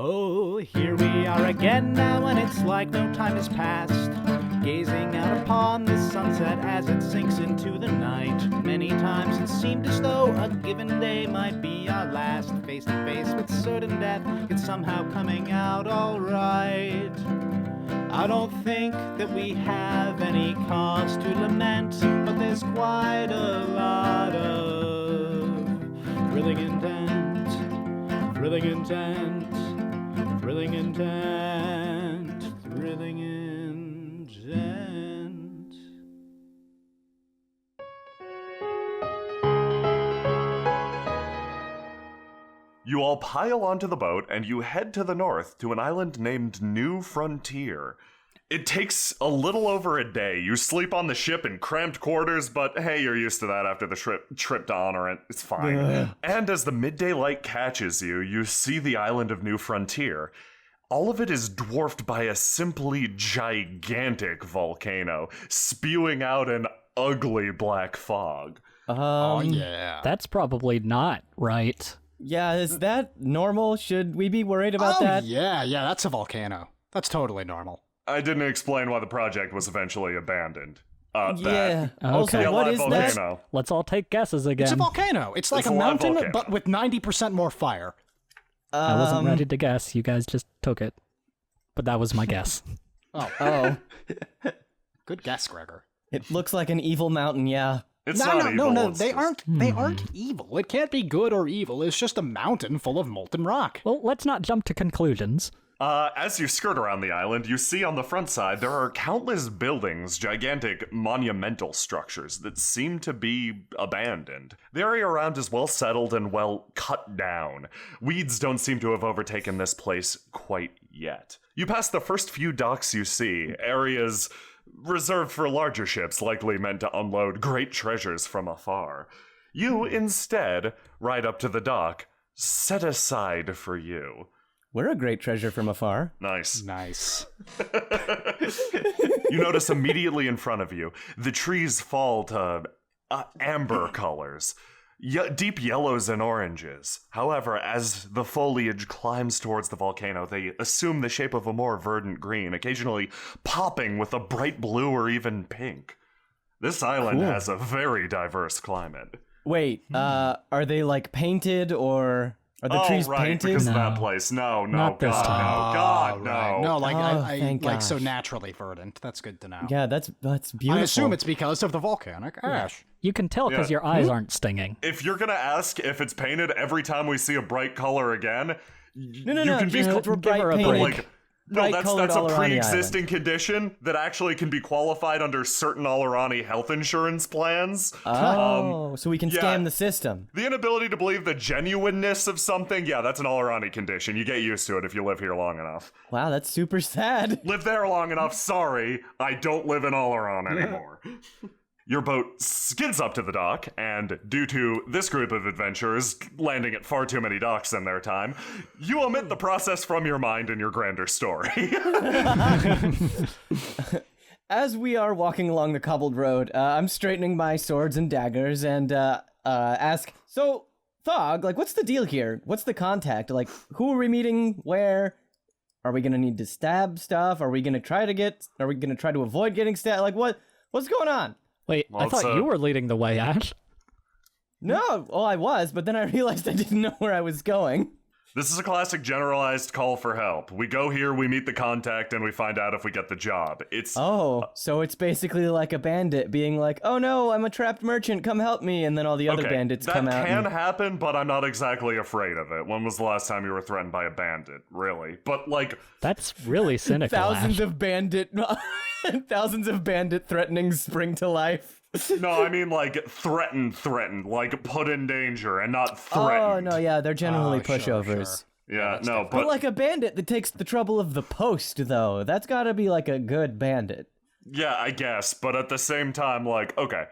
Oh, here we are again now, and it's like no time has passed. Gazing out upon the sunset as it sinks into the night. Many times it seemed as though a given day might be our last. Face to face with certain death, it's somehow coming out alright. I don't think that we have any cause to lament, but there's quite a lot of thrilling intent, thrilling intent, thrilling intent, thrilling intent. You all pile onto the boat and you head to the north to an island named New Frontier. It takes a little over a day. You sleep on the ship in cramped quarters, but hey, you're used to that after the trip to Honorant. It's fine. And as the midday light catches you, you see the island of New Frontier. All of it is dwarfed by a simply gigantic volcano, spewing out an ugly black fog. Oh, yeah. That's probably not right. Yeah, is that normal? Should we be worried about that? Yeah, that's a volcano. That's totally normal. I didn't explain why the project was eventually abandoned. Yeah. Okay. Also, what is that? volcano. Let's all take guesses again. It's a volcano. It's like It's a a live mountain, volcano. but with 90% more fire. I wasn't ready to guess. You guys just took it. But that was my guess. Oh, Good guess, Gregor. it looks like an evil mountain, yeah. It's not evil. No. It's They just- aren't. They aren't evil. It can't be good or evil. It's just a mountain full of molten rock. Well, let's not jump to conclusions. As you skirt around the island, you see on the front side there are countless buildings, gigantic monumental structures that seem to be abandoned. The area around is well settled and well cut down. Weeds don't seem to have overtaken this place quite yet. You pass the first few docks you see, areas reserved for larger ships likely meant to unload great treasures from afar. You instead ride up to the dock, set aside for you. We're a great treasure from afar. Nice. Nice. You notice immediately in front of you, the trees fall to amber colors, deep yellows and oranges. However, as the foliage climbs towards the volcano, they assume the shape of a more verdant green, occasionally popping with a bright blue or even pink. This island has a very diverse climate. Wait, are they like painted or are the trees painted? Because of No. that place. No, Not this God, time. no, God, Oh, no. right. No, like I thank like so gosh. naturally verdant. That's good to know. Yeah, that's beautiful. I assume it's because of the volcanic ash. You can tell because Yeah. your eyes aren't stinging. If you're gonna ask if it's painted every time we see a bright color again, No, you can be just give bright her a painted. break. like, no, bright that's colored a Alarani pre-existing condition that actually can be qualified under certain Alarani health insurance plans. Oh, so we can yeah. scam the system. The inability to believe the genuineness of something, yeah, that's an Alarani condition. You get used to it if you live here long enough. Wow, that's super sad. Live there long enough, sorry, I don't live in Alaron anymore. Your boat skids up to the dock, and due to this group of adventurers landing at far too many docks in their time, you omit the process from your mind in your grander story. As we are walking along the cobbled road, I'm straightening my swords and daggers and ask, so, Thog, like, what's the deal here? What's the contact? Like, who are we meeting? Where? Are we gonna need to stab stuff? Are we gonna try to avoid getting stabbed? Like, what's going on? Wait, Well, I thought it's, you were leading the way, Ash. No, well, I was, but then I realized I didn't know where I was going. This is a classic generalized call for help. We go here, we meet the contact, and we find out if we get the job. It's Oh, so it's basically like a bandit being like, oh no, I'm a trapped merchant, come help me, and then all the other bandits come out. That can happen, but I'm not exactly afraid of it. When was the last time you were threatened by a bandit? Really? But, like, That's really cynical, Thousands Ash. of bandit threatenings spring to life. no, I mean, like, threatened, like, put in danger, and not threatened. Oh no, yeah, they're generally Oh, sure, pushovers. Yeah, no, But like a bandit that takes the trouble of the post, though, that's gotta be like a good bandit. yeah, I guess, but at the same time, like, okay,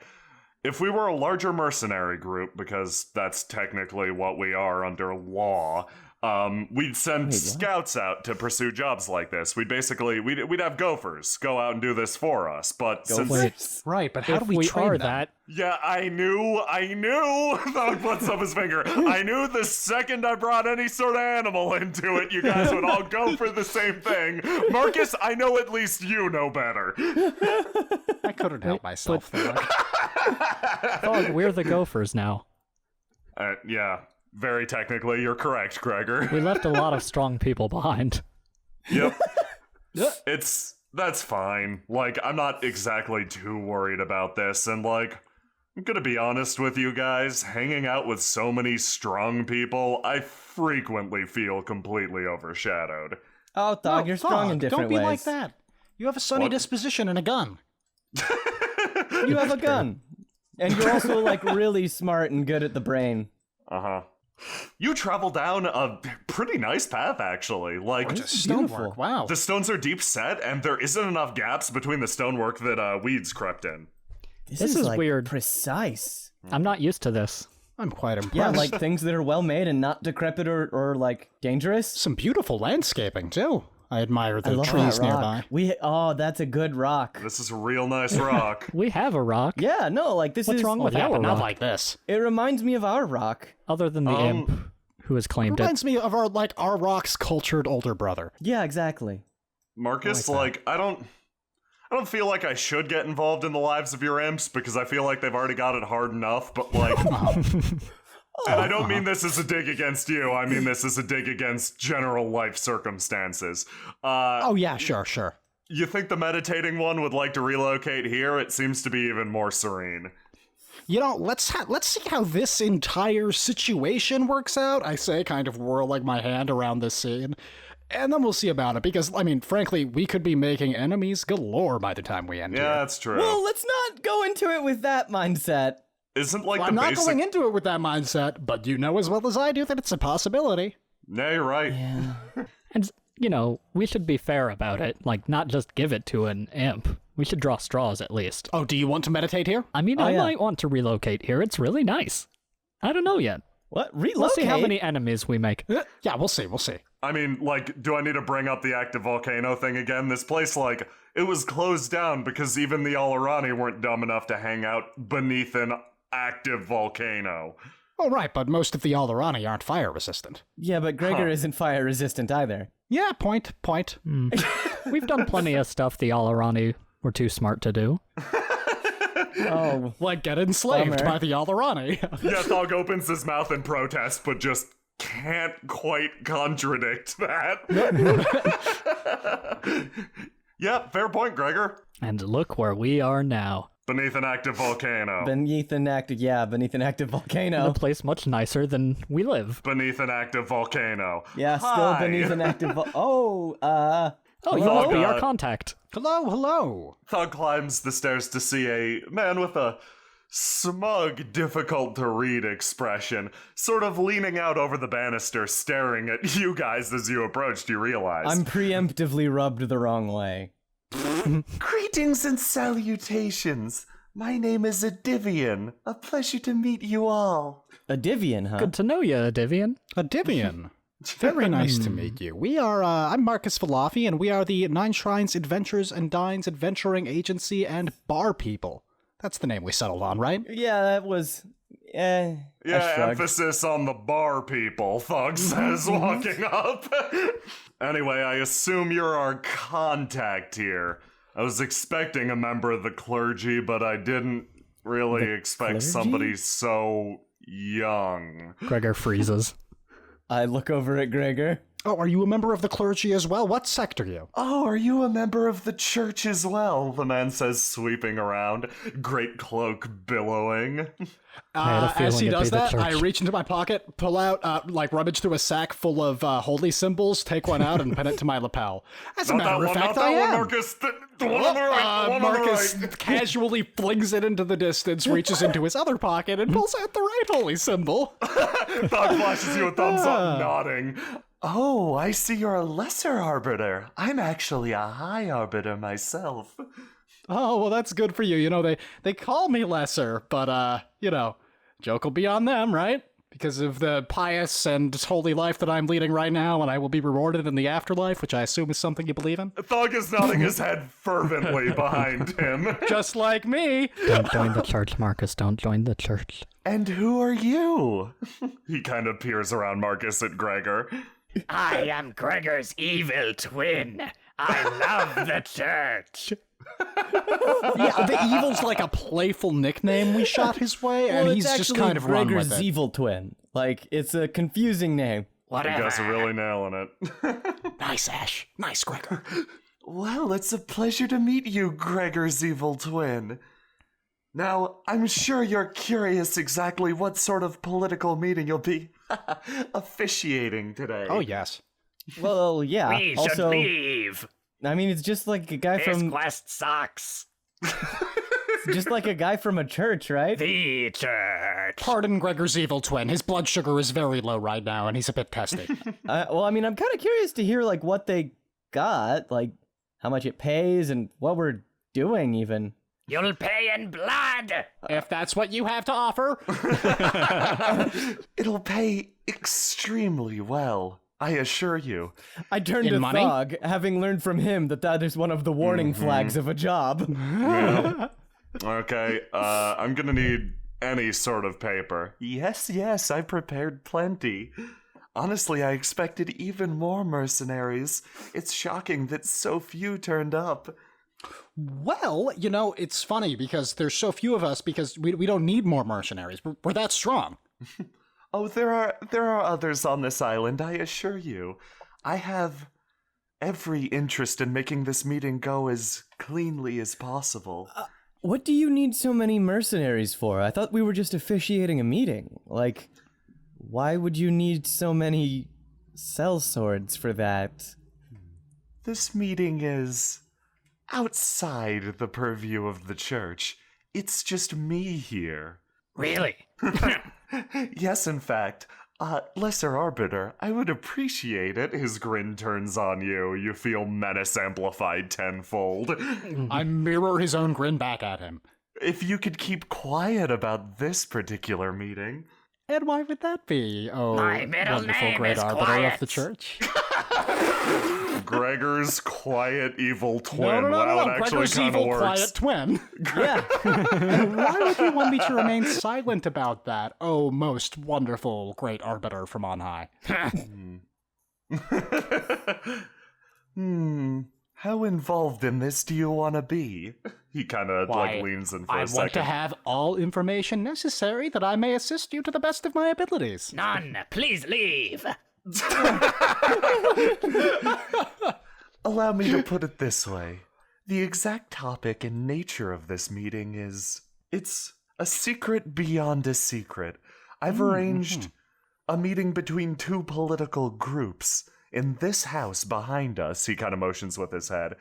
if we were a larger mercenary group, because that's technically what we are under law, We'd send scouts out to pursue jobs like this. We'd have gophers go out and do this for us. But since Right, but how If do we we train are them? that, yeah, I knew. Thug puts up his finger. I knew the second I brought any sort of animal into it, you guys would all go for the same thing. Marcus, I know at least you know better. I couldn't help myself. Thug, we're the gophers now. Yeah, very technically, you're correct, Gregor. We left a lot of strong people behind. Yep. That's fine. Like, I'm not exactly too worried about this, and like, I'm gonna be honest with you guys, hanging out with so many strong people, I frequently feel completely overshadowed. Oh, Thug, you're strong in different Don't be ways. like that. You have a sunny What? disposition and a gun. You have a gun. And you're also, like, really smart and good at the brain. Uh-huh. You travel down a pretty nice path, actually. Like, Beautiful. Stonework, wow. the stones are deep set, and there isn't enough gaps between the stonework that weeds crept in. This is like, weird. precise. I'm not used to this. I'm quite impressed. Yeah, like things that are well made and not decrepit or like dangerous. some beautiful landscaping, too. I admire I the love trees that rock. nearby. That's a good rock. This is a real nice rock. We have a rock. Yeah, no, like this What's is. wrong with Yeah, our but not rock? like this. It reminds me of our rock. Other than the imp who has claimed it. Reminds me of our rock's cultured older brother. Yeah, exactly. Marcus, I don't feel like I should get involved in the lives of your imps because I feel like they've already got it hard enough, but like... And I don't mean this as a dig against you, I mean this as a dig against general life circumstances. Oh, yeah, sure. You think the meditating one would like to relocate here? It seems to be even more serene. You know, let's see how this entire situation works out. I say, kind of whirling my hand around this scene. And then we'll see about it, because, I mean, frankly, we could be making enemies galore by the time we end Yeah, here. that's true. Well, let's not go into it with that mindset. Isn't like I'm the not basic... going into it with that mindset, but you know as well as I do that it's a possibility. Yeah, you're right. Yeah. And, you know, we should be fair about it. Like, not just give it to an imp. We should draw straws at least. Oh, do you want to meditate here? I mean, Oh, I yeah. might want to relocate here. It's really nice. I don't know yet. What? Relocate? Let's see how many enemies we make. Yeah, we'll see. I mean, like, do I need to bring up the active volcano thing again? This place, like, it was closed down because even the Alorani weren't dumb enough to hang out beneath an active volcano. Oh, right, but most of the Alderani aren't fire resistant. Yeah, but Gregor isn't fire resistant either. Yeah, point. We've done plenty of stuff the Alorani were too smart to do. Oh, Like get enslaved Bummer. by the Alderani. Yeah, Thog opens his mouth in protest, but just can't quite contradict that. Yeah, fair point, Gregor. And look where we are now. Beneath an active volcano. beneath an active volcano. A place much nicer than we live. Beneath an active volcano. Yeah, still Hi. beneath an active. Oh, you Hello? must be our contact. Hello. Thug climbs the stairs to see a man with a smug, difficult to read expression, sort of leaning out over the banister, staring at you guys as you approach. Do you realize? I'm preemptively rubbed the wrong way. Greetings and salutations. My name is Adivian. A pleasure to meet you all. A Divian, huh? Good to know you, Divian. Adivian. Very nice to meet you. We are, I'm Marcus Falafi, and we are the Nine Shrines Adventures and Dines Adventuring Agency and Bar People. That's the name we settled on, right? Yeah, that was. I Yeah, shrugged. emphasis on the bar people, Thug says, walking up. Anyway, I assume you're our contact here. I was expecting a member of the clergy, but I didn't really expect clergy? somebody so young. Gregor freezes. I look over at Gregor. Oh, are you a member of the clergy as well? What sect are you? Oh, are you a member of the church as well? The man says, sweeping around, great cloak billowing. I had a feeling As he it'd does be the that, I church. reach into my pocket, pull out, rummage through a sack full of holy symbols, take one out, and pin it to my lapel. As a Not that matter one, of not fact, that I one, am. Marcus. The one on the right, the one on the Marcus right. casually flings it into the distance, reaches into his other pocket, and pulls out the right holy symbol. Thug flashes you a thumbs up, nodding. Oh, I see you're a lesser arbiter. I'm actually a high arbiter myself. Oh, well, that's good for you. You know, they call me lesser, but, joke will be on them, right? Because of the pious and holy life that I'm leading right now, and I will be rewarded in the afterlife, which I assume is something you believe in? Thog is nodding his head fervently behind him. Just like me! Don't join the church, Marcus. Don't join the church. And who are you? He kind of peers around Marcus at Gregor. I am Gregor's evil twin. I love the church. Yeah, the evil's like a playful nickname we shot his way, and Well, he's it's just actually kind of run Gregor's with it. evil twin. Like, it's a confusing name. You Whatever. guys are really nailing it. Nice, Ash. Nice, Gregor. Well, it's a pleasure to meet you, Gregor's evil twin. Now, I'm sure you're curious exactly what sort of political meeting you'll be officiating today. Oh, yes. Well, yeah. We should also, leave. I mean, it's just like a guy This from quest sucks. just like a guy from a church, right? The church. Pardon Gregor's evil twin. His blood sugar is very low right now, and he's a bit testy. Well, I mean, I'm kind of curious to hear like what they got, like how much it pays, and what we're doing, even. You'll pay in blood. If that's what you have to offer. It'll pay extremely well, I assure you. I turned In to money? Thog, having learned from him that is one of the warning flags of a job. Yeah. Okay, I'm gonna need any sort of paper. Yes, I prepared plenty. Honestly, I expected even more mercenaries. It's shocking that so few turned up. Well, you know, it's funny because there's so few of us because we don't need more mercenaries. We're that strong. Oh, there are others on this island, I assure you. I have every interest in making this meeting go as cleanly as possible. What do you need so many mercenaries for? I thought we were just officiating a meeting. Like, why would you need so many sellswords for that? This meeting is outside the purview of the church. It's just me here. Really? Yes, in fact. Lesser Arbiter, I would appreciate it. His grin turns on you. You feel menace amplified tenfold. I mirror his own grin back at him. If you could keep quiet about this particular meeting. And why would that be? Oh, My middle wonderful name great is arbiter Quiet. of the church. Gregor's quiet evil twin. No. Wow, it actually Gregor's kind of evil works. quiet twin. Yeah. And why would you want me to remain silent about that? Oh, most wonderful great arbiter from on high. How involved in this do you want to be? He kind of Why, leans in for I a want second. to have all information necessary that I may assist you to the best of my abilities. None. Please leave. Allow me to put it this way. The exact topic and nature of this meeting it's a secret beyond a secret. I've arranged a meeting between two political groups in this house behind us. He kind of motions with his head.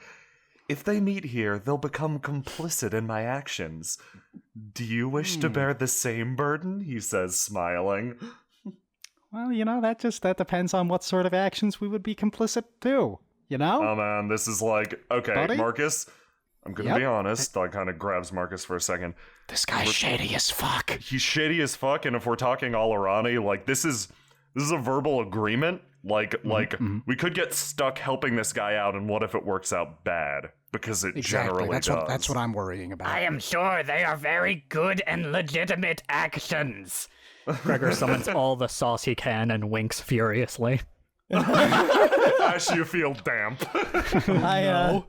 If they meet here, they'll become complicit in my actions. Do you wish to bear the same burden? He says, smiling. Well, you know, that depends on what sort of actions we would be complicit to, you know? Oh man, this is like, okay, Buddy? Marcus, I'm gonna Yep. be honest. Doug kind of grabs Marcus for a second. This guy's shady as fuck. He's shady as fuck, and if we're talking all Irani, like this is a verbal agreement. Like we could get stuck helping this guy out, and what if it works out bad? Because it generally does. That's what I'm worrying about. I am sure they are very good and legitimate actions. Gregor summons all the sauce he can and winks furiously. Ash, you feel damp. I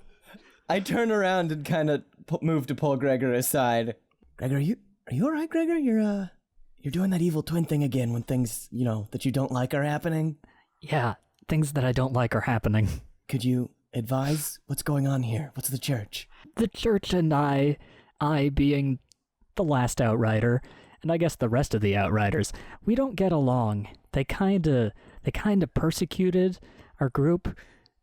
turn around and kind of move to pull Gregor aside. Gregor, are you all right, Gregor? You're doing that evil twin thing again when things, that you don't like are happening. Yeah, things that I don't like are happening. Could you advise what's going on here? What's the church? The church and I being the last outrider, and I guess the rest of the outriders, we don't get along. They kind of persecuted our group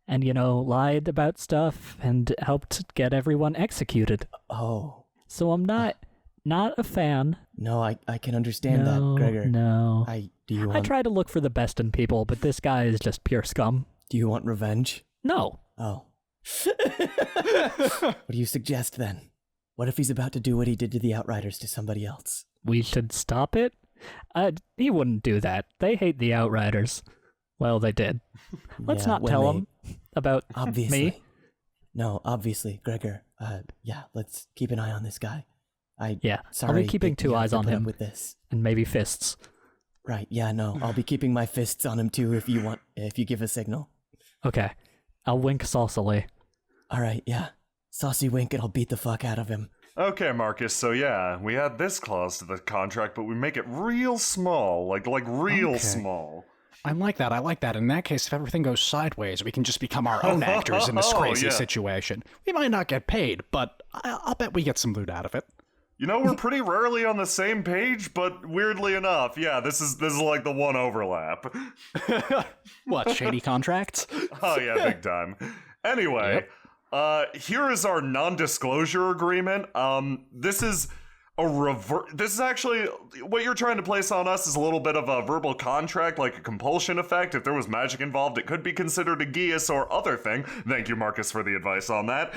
and, lied about stuff and helped get everyone executed. Oh. So I'm not a fan. No, I can understand that, Gregor. No. I try to look for the best in people, but this guy is just pure scum. Do you want revenge? No. Oh. What do you suggest then? What if he's about to do what he did to the Outriders to somebody else? We should stop it He wouldn't do that. They hate the Outriders. Well, they did. Let's Yeah, not when tell they- them about Obviously. me. No, obviously, Gregor. Yeah, let's keep an eye on this guy. Yeah, Sorry, I'll be keeping that 2 you have eyes to on put up him, with this. and maybe fists. Right, yeah, no, I'll be keeping my fists on him too if you give a signal. Okay, I'll wink saucily. All right, yeah. Saucy wink and I'll beat the fuck out of him. Okay, Marcus, so yeah, we add this clause to the contract, but we make it real small, like real Okay. small. I like that. I like that. In that case, if everything goes sideways, we can just become our own actors in this Oh, crazy yeah. situation. We might not get paid, but I'll bet we get some loot out of it. You know, we're pretty rarely on the same page, but weirdly enough, yeah, this is like the one overlap. What, shady contracts? Oh yeah, big time. Anyway, here is our non-disclosure agreement. This is this is actually what you're trying to place on us is a little bit of a verbal contract, like a compulsion effect. If there was magic involved, it could be considered a geas or other thing. Thank you, Marcus, for the advice on that.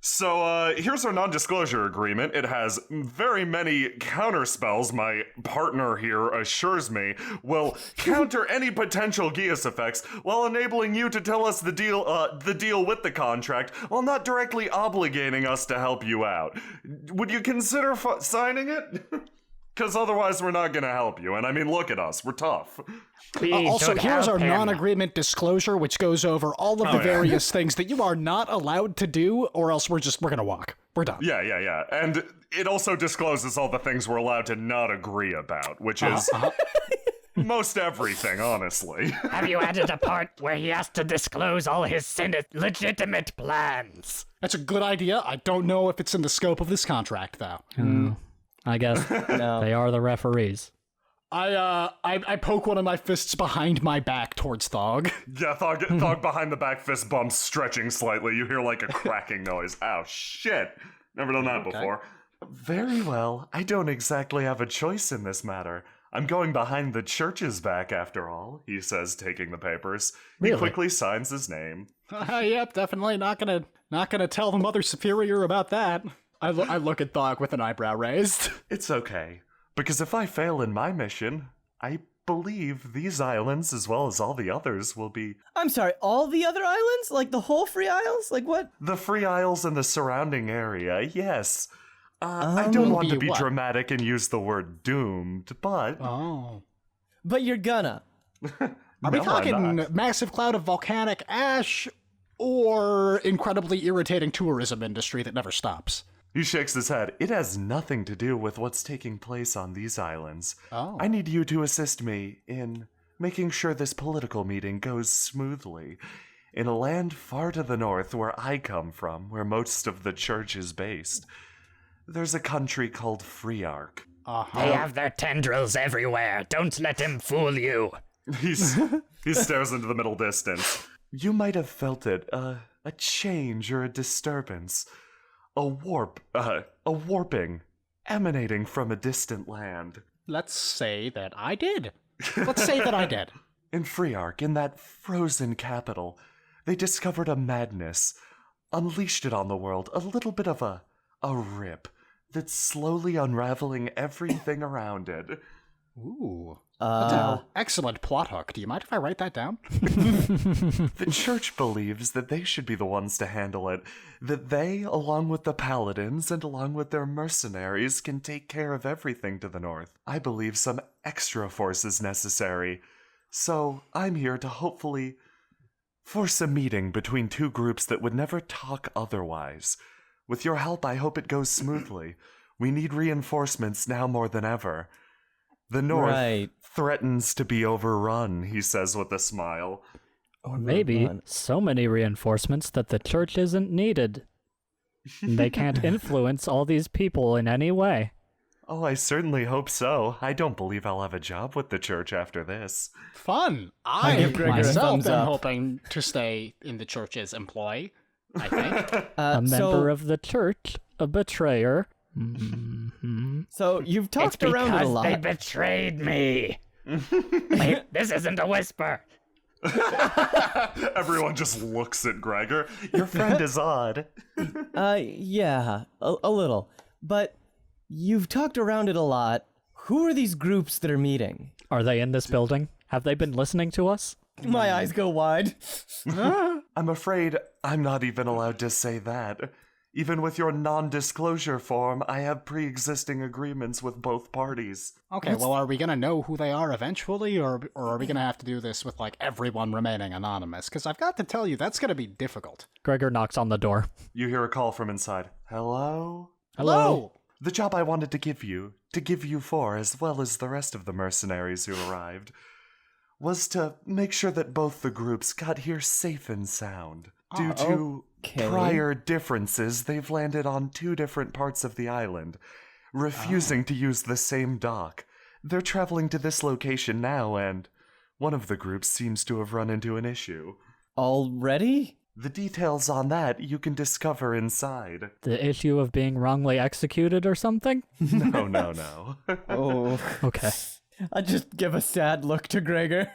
So here's our non-disclosure agreement. It has very many counterspells. My partner here assures me will counter any potential Geas effects while enabling you to tell us the deal with the contract while not directly obligating us to help you out. Would you consider signing it? Because otherwise we're not going to help you. And I mean, look at us. We're tough. Also, here's our non-agreement disclosure, which goes over all of the various things that you are not allowed to do, or else we're gonna walk. We're done. Yeah. And it also discloses all the things we're allowed to not agree about, which is most everything, honestly. Have you added a part where he has to disclose all his legitimate plans? That's a good idea. I don't know if it's in the scope of this contract, though. I guess No. they are the referees. I poke one of my fists behind my back towards Thog. Yeah, Thog behind the back fist bumps, stretching slightly. You hear like a cracking noise. Ow, shit. Never done that before. Very well. I don't exactly have a choice in this matter. I'm going behind the church's back after all, he says, taking the papers. He quickly signs his name. Yep, definitely not gonna tell the Mother Superior about that. I look at Thog with an eyebrow raised. It's okay, because if I fail in my mission, I believe these islands, as well as all the others, will be I'm sorry, all the other islands? Like the whole Free Isles? Like what? the Free Isles and the surrounding area, yes. I don't want to be what? dramatic and use the word doomed, but... Oh. But you're gonna. Are we No, I'm talking not. massive cloud of volcanic ash or incredibly irritating tourism industry that never stops? He shakes his head. It has nothing to do with what's taking place on these islands. Oh. I need you to assist me in making sure this political meeting goes smoothly. In a land far to the north where I come from, where most of the church is based, there's a country called Freeark. They have their tendrils everywhere. Don't let him fool you. He stares into the middle distance. You might have felt it, a change or a disturbance. A warping, emanating from a distant land. Let's say that I did. Let's say that I did. In Freeark, in that frozen capital, they discovered a madness, unleashed it on the world, a little bit of a rip that's slowly unraveling everything around it. Ooh. That's an excellent plot hook. Do you mind if I write that down? The church believes that they should be the ones to handle it, that they, along with the paladins and along with their mercenaries, can take care of everything to the north. I believe some extra force is necessary, so I'm here to hopefully force a meeting between two groups that would never talk otherwise. With your help, I hope it goes smoothly. We need reinforcements now more than ever. The north Right. threatens to be overrun, he says with a smile. Or maybe so many reinforcements that the church isn't needed. They can't influence all these people in any way. Oh, I certainly hope so. I don't believe I'll have a job with the church after this. Fun. I I give Gregor a myself thumbs am up. hoping to stay in the church's employ, I think. A member so, of the church, a betrayer. So you've It's talked around it a because they lot. betrayed me. Wait, this isn't a whisper. Everyone just looks at Gregor. Your friend is odd. Yeah, a little. But you've talked around it a lot. Who are these groups that are meeting? Are they in this building? Have they been listening to us? My eyes go wide. I'm afraid I'm not even allowed to say that. Even with your non-disclosure form, I have pre-existing agreements with both parties. Okay, well, are we gonna know who they are eventually, or are we gonna have to do this with, like, everyone remaining anonymous? Because I've got to tell you, that's gonna be difficult. Gregor knocks on the door. You hear a call from inside. Hello? Hello! The job I wanted to give you for, as well as the rest of the mercenaries who arrived, was to make sure that both the groups got here safe and sound. Due to prior differences, they've landed on 2 different parts of the island, refusing to use the same dock. They're traveling to this location now, and one of the groups seems to have run into an issue. Already? The details on that you can discover inside. The issue of being wrongly executed or something? No. Oh. Okay. I just give a sad look to Gregor.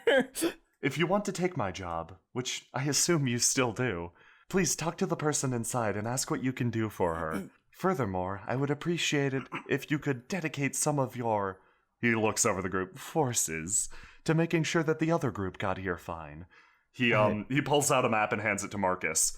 If you want to take my job, which I assume you still do, please talk to the person inside and ask what you can do for her. Furthermore, I would appreciate it if you could dedicate some of your, he looks over the group, forces, to making sure that the other group got here fine. He pulls out a map and hands it to Marcus.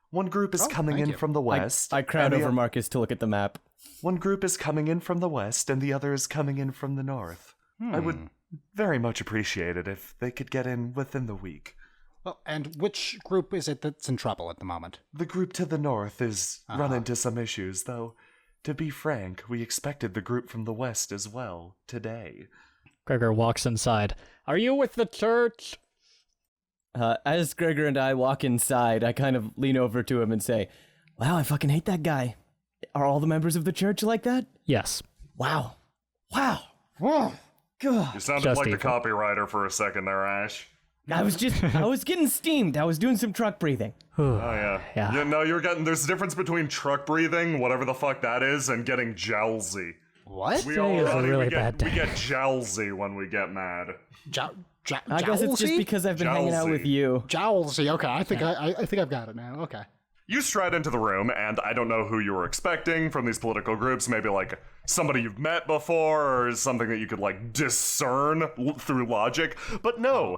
One group is coming in from the west. I crowd and over Marcus to look at the map. One group is coming in from the west, and the other is coming in from the north. I would very much appreciate it if they could get in within the week. Well, and which group is it that's in trouble at the moment? The group to the north is run into some issues, though, to be frank, we expected the group from the west as well, today. Gregor walks inside. Are you with the church? As Gregor and I walk inside, I kind of lean over to him and say, "Wow, I fucking hate that guy. Are all the members of the church like that?" Yes. Wow. God. You sounded Just like the evil. copywriter for a second there, Ash. I was getting steamed. I was doing some truck breathing. Oh, yeah. Yeah. No, there's a difference between truck breathing, whatever the fuck that is, and getting jowsy. What? Today is a really bad day. We get jowsy when we get mad. I guess it's just because I've been hanging out with you. Jowsy, okay, I think I've got it now, okay. You stride into the room, and I don't know who you were expecting from these political groups. Maybe like somebody you've met before, or something that you could like discern through logic. But no,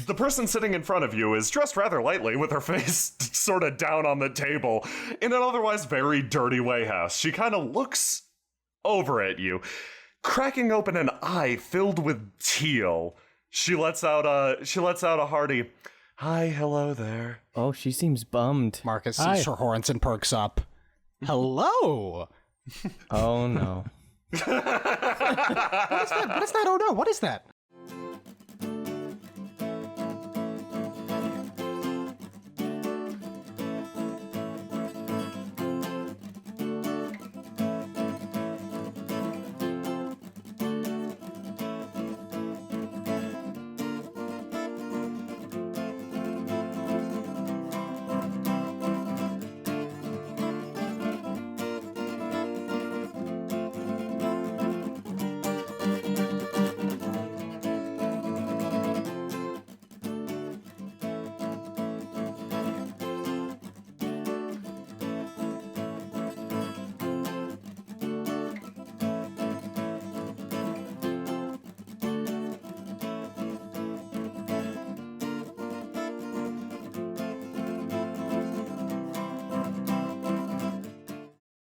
the person sitting in front of you is dressed rather lightly, with her face sort of down on the table, in an otherwise very dirty warehouse. She kind of looks over at you, cracking open an eye filled with teal. She lets out a hearty, "Hi, hello there." Oh, she seems bummed. Marcus Hi. Sir Horenson perks up. Hello! Oh no. What is that? Oh no, what is that?